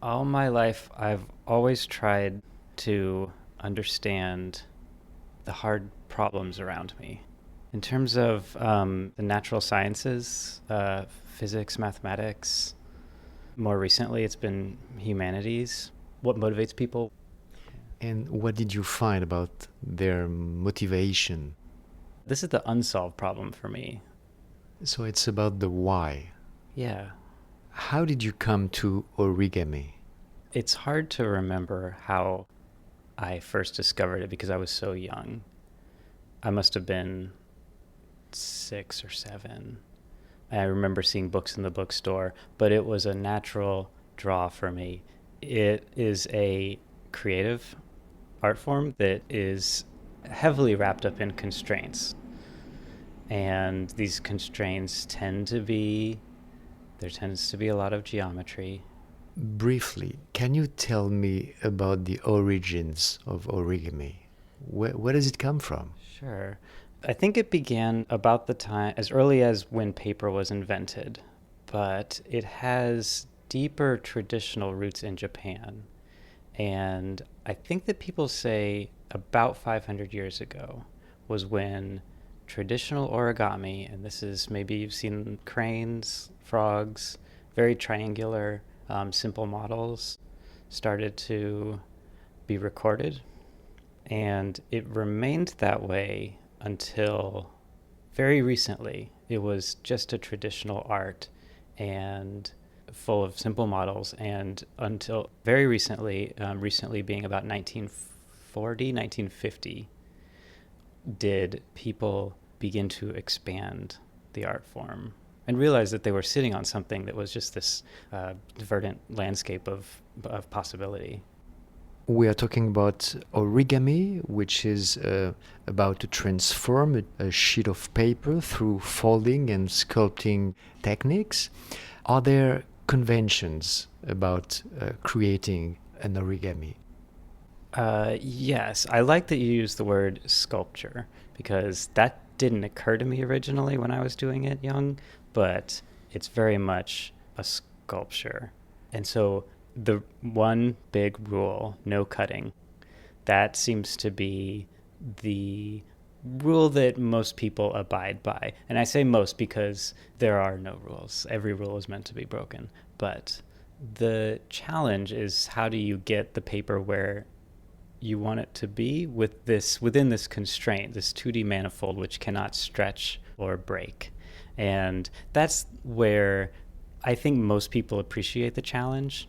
All my life, I've always tried to understand the hard problems around me. In terms of the natural sciences, physics, mathematics, more recently it's been humanities. What motivates people? And what did you find about their motivation? This is the unsolved problem for me. So it's about the why. Yeah. How did you come to origami? It's hard to remember how I first discovered it because I was so young. I must have been 6 or 7. I remember seeing books in the bookstore, but it was a natural draw for me. It is a creative art form that is heavily wrapped up in constraints. And these constraints there tends to be a lot of geometry. Briefly, can you tell me about the origins of origami? Where does it come from? Sure. I think it began about the time, as early as when paper was invented, but it has deeper traditional roots in Japan. And I think that people say about 500 years ago was when traditional origami, and this is maybe you've seen cranes, frogs, very triangular, simple models, started to be recorded. And it remained that way until very recently. It was just a traditional art and full of simple models. And until very recently, recently being about 1940, 1950, did people begin to expand the art form and realize that they were sitting on something that was just this verdant landscape of possibility. We are talking about origami, which is about to transform a sheet of paper through folding and sculpting techniques. Are there conventions about creating an origami? Yes, I like that you use the word sculpture because that didn't occur to me originally when I was doing it young, but it's very much a sculpture. And so the one big rule, no cutting, that seems to be the rule that most people abide by. And I say most because there are no rules. Every rule is meant to be broken. But the challenge is how do you get the paper where you want it to be within this constraint, this 2D manifold which cannot stretch or break. And that's where I think most people appreciate the challenge.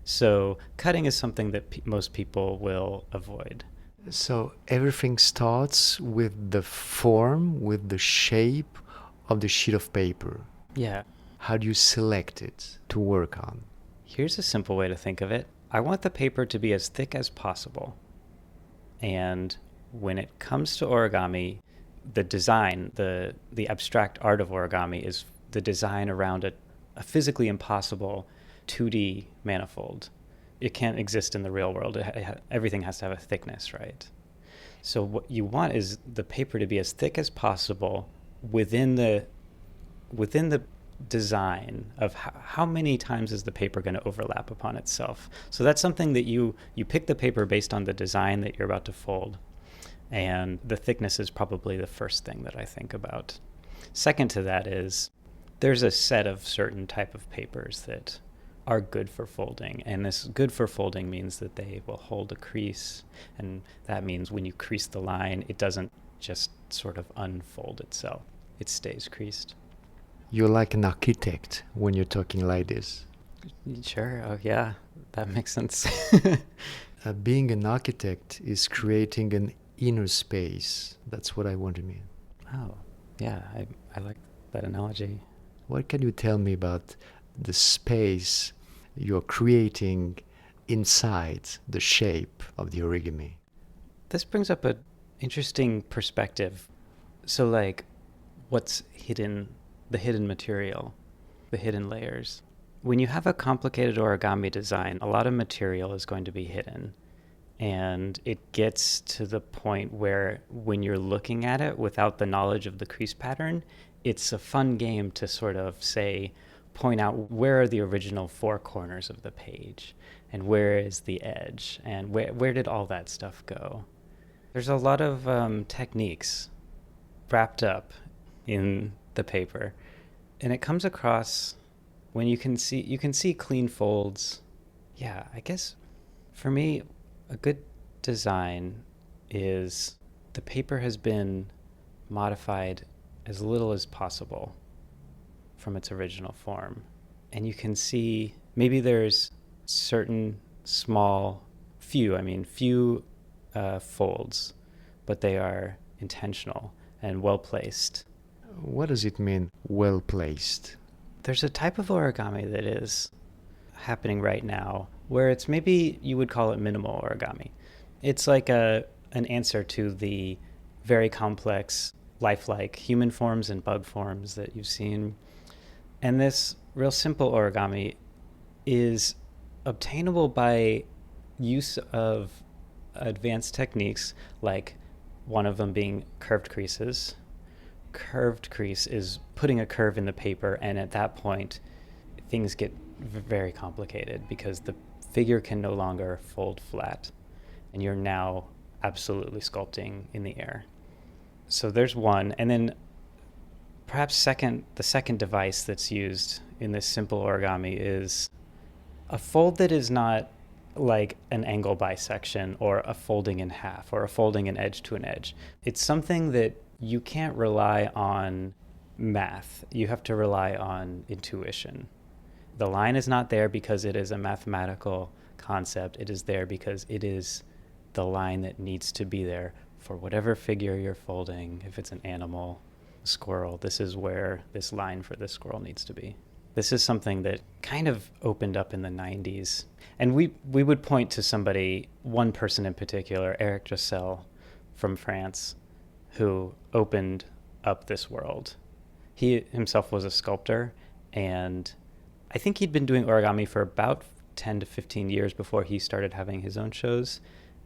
So cutting is something that most people will avoid. So everything starts with the form, with the shape of the sheet of paper. Yeah. How do you select it to work on? Here's a simple way to think of it. I want the paper to be as thick as possible. And when it comes to origami, the design, the abstract art of origami is the design around a physically impossible 2D manifold. It can't exist in the real world. Everything has to have a thickness, right? So what you want is the paper to be as thick as possible within the design of how many times is the paper going to overlap upon itself. So that's something that you pick the paper based on the design that you're about to fold. And the thickness is probably the first thing that I think about. Second to that is there's a set of certain type of papers that are good for folding. And this good for folding means that they will hold a crease. And that means when you crease the line, it doesn't just sort of unfold itself. It stays creased. You're like an architect when you're talking like this. Sure. Oh, yeah. That makes sense. Being an architect is creating an inner space. That's what I want to mean. Oh, yeah. I like that analogy. What can you tell me about the space you're creating inside the shape of the origami? This brings up an interesting perspective. So, like, what's hidden, the hidden material, the hidden layers. When you have a complicated origami design, a lot of material is going to be hidden. And it gets to the point where when you're looking at it without the knowledge of the crease pattern, it's a fun game to sort of say, point out where are the original four corners of the page and where is the edge and where did all that stuff go. There's a lot of techniques wrapped up in the paper, and it comes across when you can see clean folds. Yeah, I guess for me, a good design is the paper has been modified as little as possible from its original form. And you can see maybe there's certain small, few folds, but they are intentional and well placed. What does it mean, well placed? There's a type of origami that is happening right now where it's maybe you would call it minimal origami. It's like an answer to the very complex, lifelike human forms and bug forms that you've seen. And this real simple origami is obtainable by use of advanced techniques, like one of them being curved creases. Curved crease is putting a curve in the paper, and at that point, things get very complicated because the figure can no longer fold flat, and you're now absolutely sculpting in the air. So there's one, and then perhaps the second device that's used in this simple origami is a fold that is not like an angle bisection or a folding in half or a folding an edge to an edge. It's something that you can't rely on math. You have to rely on intuition. The line is not there because it is a mathematical concept. It is there because it is the line that needs to be there for whatever figure you're folding. If it's an animal, a squirrel, this is where this line for this squirrel needs to be. This is something that kind of opened up in the 90s. And we would point to somebody, one person in particular, Eric Dressel from France, who opened up this world. He himself was a sculptor, and I think he'd been doing origami for about 10 to 15 years before he started having his own shows.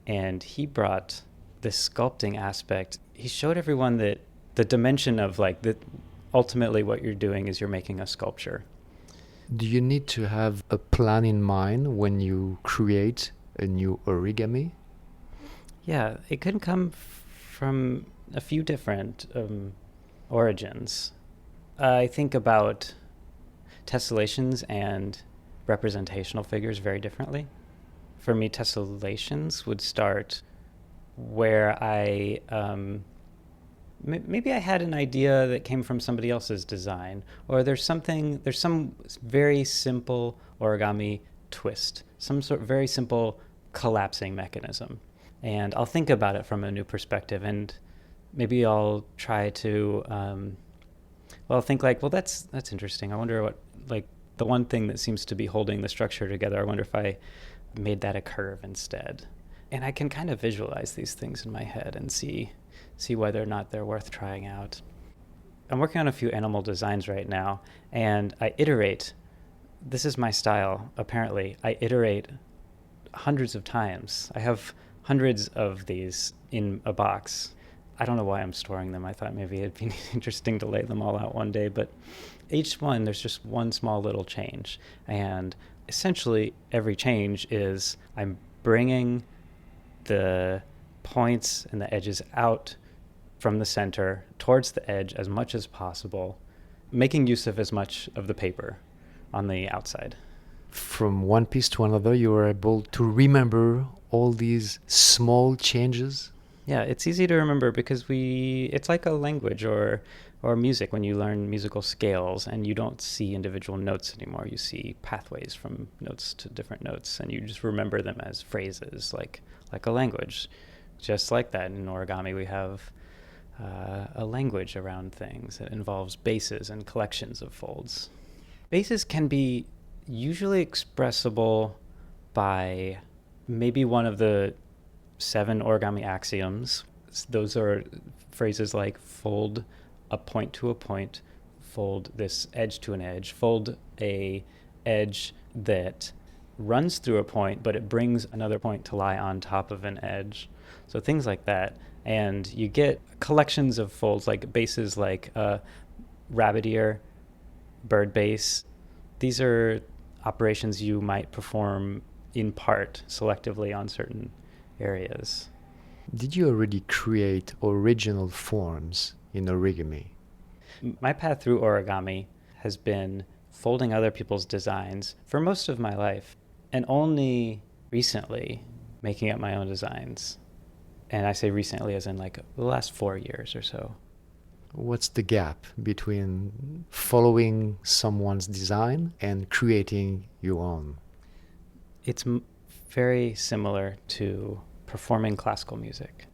And he brought this sculpting aspect. He showed everyone that the dimension of ultimately what you're doing is you're making a sculpture. Do you need to have a plan in mind when you create a new origami? Yeah, it can come from a few different origins. I think about tessellations and representational figures very differently. For me, tessellations would start where I maybe I had an idea that came from somebody else's design, or there's some very simple origami twist, some sort of very simple collapsing mechanism, and I'll think about it from a new perspective, and maybe I'll try to think that's interesting. I wonder what, like, the one thing that seems to be holding the structure together, I wonder if I made that a curve instead. And I can kind of visualize these things in my head and see whether or not they're worth trying out. I'm working on a few animal designs right now, and I iterate. This is my style, apparently. I iterate hundreds of times. I have hundreds of these in a box. I don't know why I'm storing them. I thought maybe it'd be interesting to lay them all out one day, but each one, there's just one small little change. And essentially, every change is I'm bringing the points and the edges out from the center towards the edge as much as possible, making use of as much of the paper on the outside. From one piece to another, you are able to remember all these small changes? Yeah, it's easy to remember because it's like a language or music when you learn musical scales and you don't see individual notes anymore. You see pathways from notes to different notes, and you just remember them as phrases, like a language. Just like that, in origami we have a language around things that involves bases and collections of folds. Bases can be usually expressible by maybe one of the 7 origami axioms. Those are phrases like fold a point to a point, fold this edge to an edge, fold a edge that runs through a point, but it brings another point to lie on top of an edge. So things like that. And you get collections of folds, like bases like rabbit ear, bird base, These are operations you might perform in part selectively on certain areas. Did you already create original forms in origami? My path through origami has been folding other people's designs for most of my life, and only recently making up my own designs. And I say recently as in like the last 4 years or so. What's the gap between following someone's design and creating your own? It's very similar to performing classical music.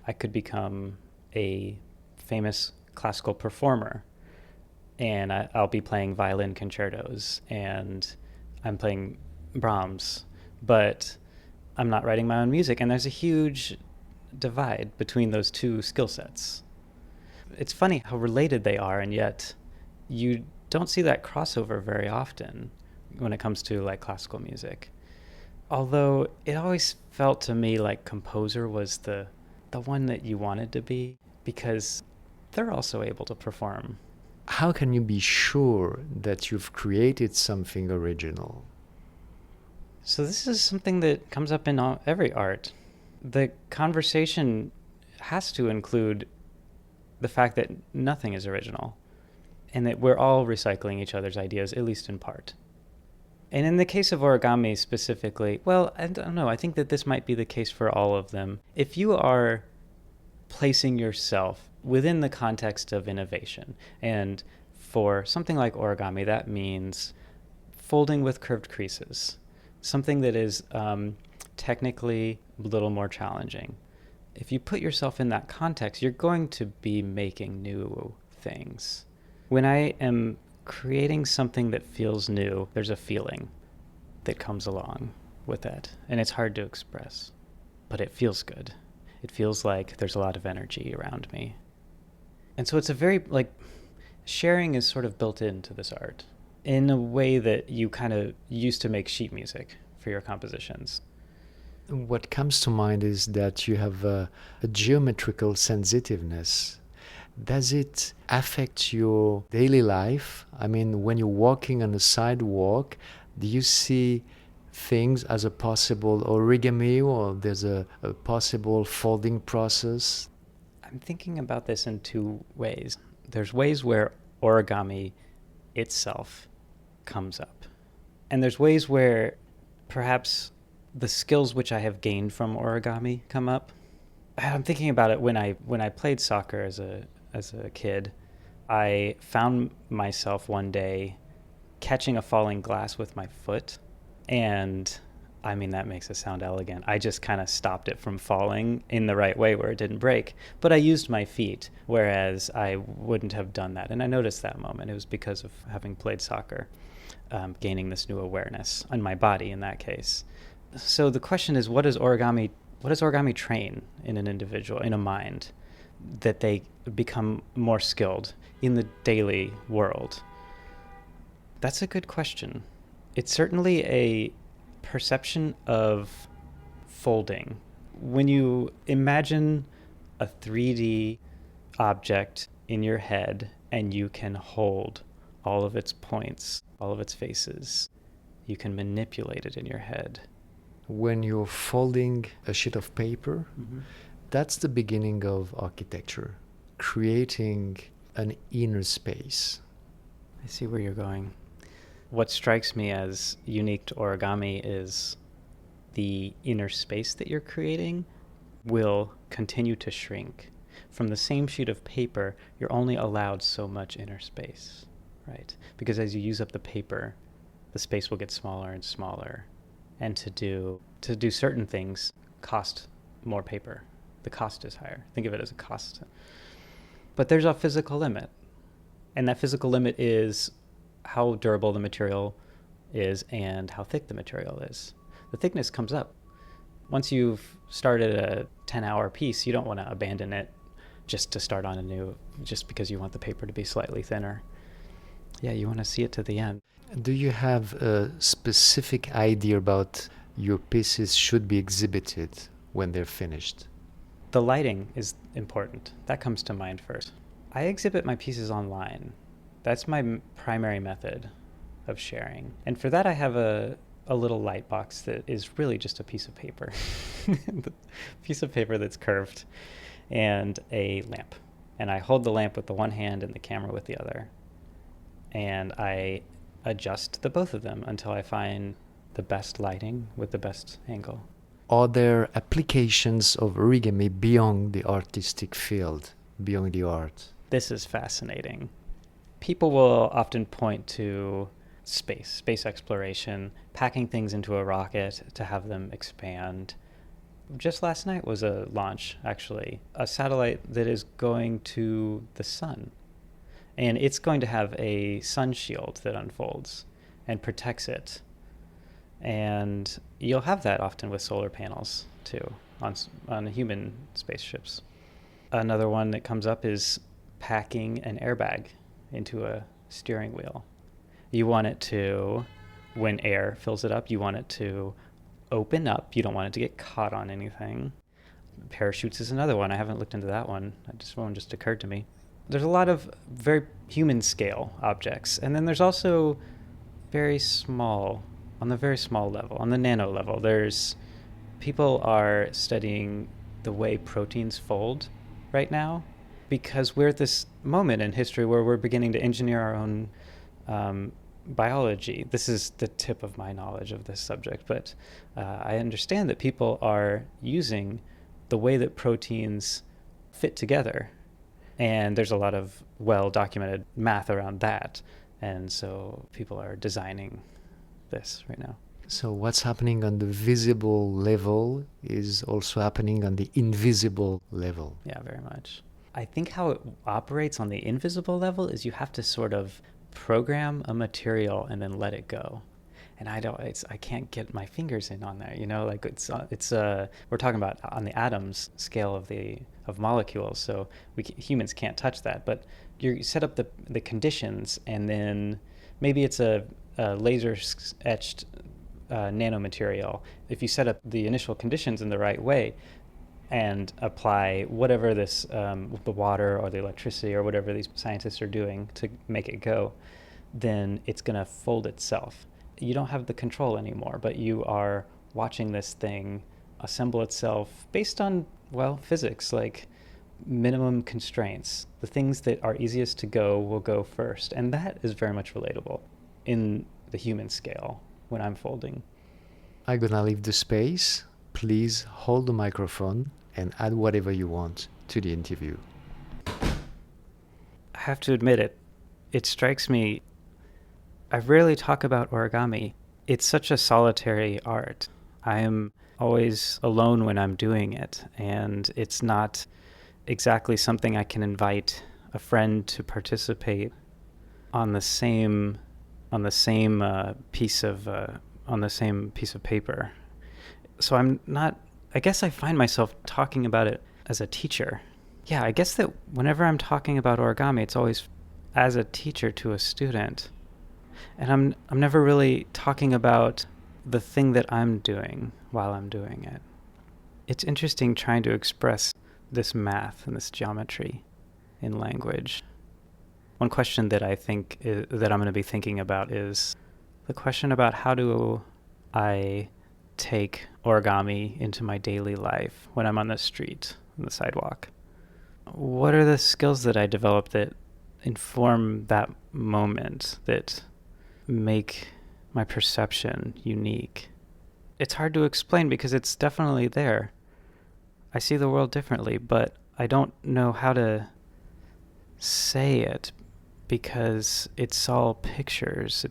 I could become a famous classical performer, and I'll be playing violin concertos, and I'm playing Brahms, but I'm not writing my own music, and there's a huge divide between those two skill sets. It's funny how related they are, and yet you don't see that crossover very often when it comes to like classical music. Although it always felt to me like composer was the one that you wanted to be, because they're also able to perform. How can you be sure that you've created something original? So this is something that comes up in every art. The conversation has to include the fact that nothing is original, and that we're all recycling each other's ideas, at least in part. And in the case of origami specifically, well, I don't know, I think that this might be the case for all of them. If you are placing yourself within the context of innovation, and for something like origami, that means folding with curved creases, something that is technically a little more challenging. If you put yourself in that context, you're going to be making new things. When I am creating something that feels new, there's a feeling that comes along with that, and it's hard to express, but it feels good. It feels like there's a lot of energy around me. And so it's a very, like, sharing is sort of built into this art in a way that you kind of used to make sheet music for your compositions. What comes to mind is that you have a geometrical sensitiveness. Does it affect your daily life? I mean, when you're walking on a sidewalk, do you see things as a possible origami, or there's a possible folding process? I'm thinking about this in two ways. There's ways where origami itself comes up, and there's ways where perhaps the skills which I have gained from origami come up. I'm thinking about it when I played soccer as a kid. I found myself one day catching a falling glass with my foot, and I mean, that makes it sound elegant. I just kind of stopped it from falling in the right way where it didn't break, but I used my feet, whereas I wouldn't have done that. And I noticed that moment. It was because of having played soccer, gaining this new awareness on my body in that case. So the question is, what does origami train in an individual, in a mind, that they become more skilled in the daily world? That's a good question. It's certainly a perception of folding. When you imagine a 3D object in your head and you can hold all of its points, all of its faces, you can manipulate it in your head. When you're folding a sheet of paper, that's the beginning of architecture, creating an inner space. I see where you're going. What strikes me as unique to origami is the inner space that you're creating will continue to shrink. From the same sheet of paper, you're only allowed so much inner space, right? Because as you use up the paper, the space will get smaller and smaller. And to do certain things cost more paper. The cost is higher. Think of it as a cost. But there's a physical limit. And that physical limit is how durable the material is and how thick the material is. The thickness comes up. Once you've started a 10-hour piece, you don't want to abandon it just to start on a new, just because you want the paper to be slightly thinner. Yeah, you want to see it to the end. Do you have a specific idea about your pieces should be exhibited when they're finished? The lighting is important. That comes to mind first. I exhibit my pieces online. That's my primary method. of sharing. And for that, I have a little light box that is really just a piece of paper, a piece of paper that's curved, and a lamp. And I hold the lamp with the one hand and the camera with the other. And I adjust the both of them until I find the best lighting with the best angle. Are there applications of origami beyond the artistic field, beyond the art? This is fascinating. People will often point to space exploration, packing things into a rocket to have them expand. Just last night was a launch, actually, a satellite that is going to the sun. And it's going to have a sun shield that unfolds and protects it. And you'll have that often with solar panels, too, on human spaceships. Another one that comes up is packing an airbag into a steering wheel. You want it to, when air fills it up, you want it to open up. You don't want it to get caught on anything. Parachutes is another one. I haven't looked into that one. One just occurred to me. There's a lot of very human scale objects. And then there's also very small, on the very small level, on the nano level, people are studying the way proteins fold right now, because we're at this moment in history where we're beginning to engineer our own biology. This is the tip of my knowledge of this subject, but I understand that people are using the way that proteins fit together. And there's a lot of well-documented math around that. And so people are designing this right now. So what's happening on the visible level is also happening on the invisible level. Yeah, very much. I think how it operates on the invisible level is you have to sort of program a material and then let it go. And I can't get my fingers in on there, like we're talking about on the atoms scale of molecules. So humans can't touch that, but you set up the conditions, and then maybe it's a laser etched nanomaterial. If you set up the initial conditions in the right way and apply whatever this, the water or the electricity or whatever these scientists are doing to make it go, then it's going to fold itself. You don't have the control anymore, but you are watching this thing assemble itself based on, physics, like minimum constraints. The things that are easiest to go will go first. And that is very much relatable in the human scale when I'm folding. I'm gonna leave the space. Please hold the microphone and add whatever you want to the interview. I have to admit it strikes me, I rarely talk about origami. It's such a solitary art. I am always alone when I'm doing it, and it's not exactly something I can invite a friend to participate on the same piece of paper. So I guess I find myself talking about it as a teacher. Yeah, I guess that whenever I'm talking about origami, it's always as a teacher to a student. And I'm never really talking about the thing that I'm doing while I'm doing it. It's interesting trying to express this math and this geometry in language. One question that I think that I'm going to be thinking about is the question about how do I take origami into my daily life when I'm on the street, on the sidewalk. What are the skills that I develop that inform that moment, that make my perception unique? It's hard to explain because it's definitely there. I see the world differently, but I don't know how to say it because it's all pictures.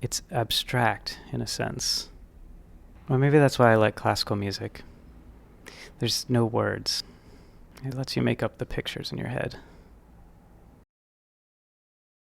It's abstract in a sense. Well, maybe that's why I like classical music. There's no words. It lets you make up the pictures in your head.